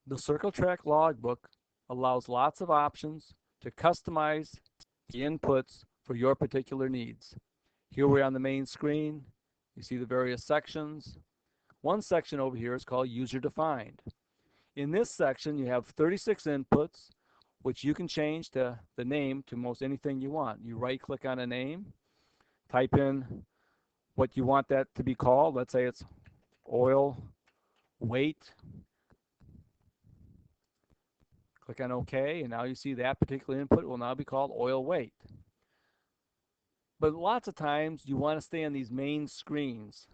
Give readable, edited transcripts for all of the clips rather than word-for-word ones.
The Circle Track Logbook allows lots of options to customize the inputs for your particular needs. Here we're on the main screen. You see the various sections. One section over here is called User Defined. In this section, you have 36 inputs, which you can change the name to most anything you want. You right-click on a name, type in what you want that to be called. Let's say it's oil weight. Click on OK, and now you see that particular input will now be called oil weight. But lots of times you want to stay on these main screens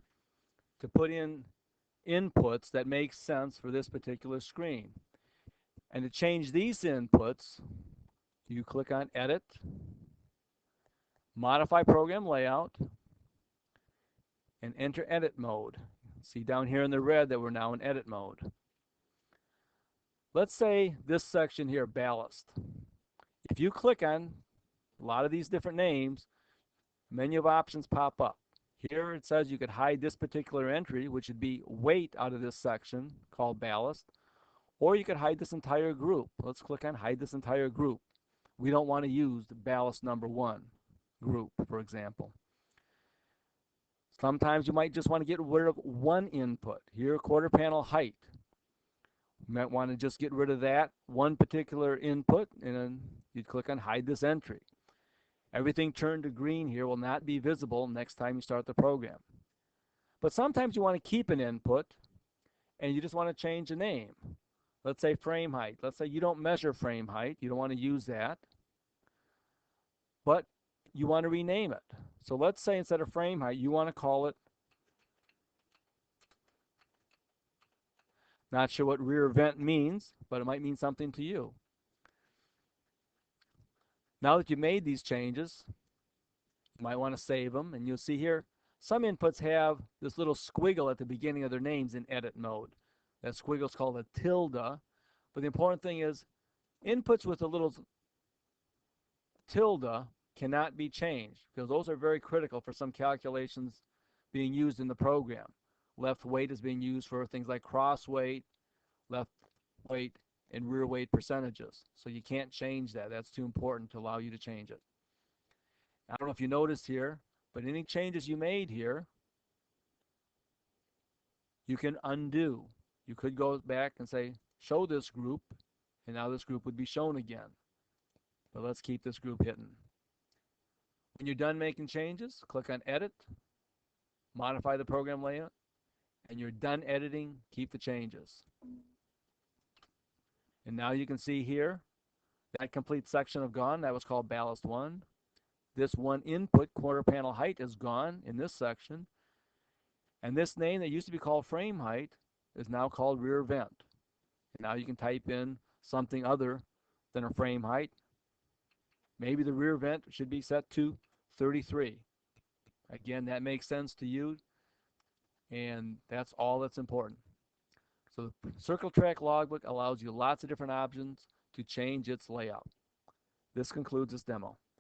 to put in inputs that make sense for this particular screen. And to change these inputs, you click on Edit, Modify Program Layout, and enter Edit Mode. See down here in the red that we're now in Edit Mode. Let's say this section here, Ballast. If you click on a lot of these different names, a menu of options pop up. Here it says you could hide this particular entry, which would be weight, out of this section called Ballast, or you could hide this entire group. Let's click on Hide this entire group. We don't want to use the ballast number 1 group, for example. Sometimes you might just want to get rid of one input. Here, quarter panel height. You might want to just get rid of that one particular input, and then you'd click on Hide this entry. Everything turned to green here will not be visible next time you start the program. But sometimes you want to keep an input, and you just want to change the name. Let's say frame height. Let's say you don't measure frame height. You don't want to use that. But you want to rename it. So let's say instead of frame height, you want to call it, not sure what rear vent means, but it might mean something to you. Now that you made these changes, you might want to save them, and you'll see here some inputs have this little squiggle at the beginning of their names in edit mode. That squiggle is called a tilde, but the important thing is inputs with a little tilde cannot be changed, because those are very critical for some calculations being used in the program. Left weight is being used for things like cross weight, left weight, and rear weight percentages. So you can't change that. That's too important to allow you to change it. I don't know if you noticed here, but any changes you made here, you can undo. You could go back and say, show this group, and now this group would be shown again. But let's keep this group hidden. When you're done making changes, click on Edit, modify the program layout, and you're done editing, keep the changes. And now you can see here, that complete section of gone. That was called Ballast 1. This one input, quarter panel height, is gone in this section. And this name that used to be called frame height is now called rear vent. And now you can type in something other than a frame height. Maybe the rear vent should be set to 33. Again, that makes sense to you, and that's all that's important. So the Circle Track Logbook allows you lots of different options to change its layout. This concludes this demo.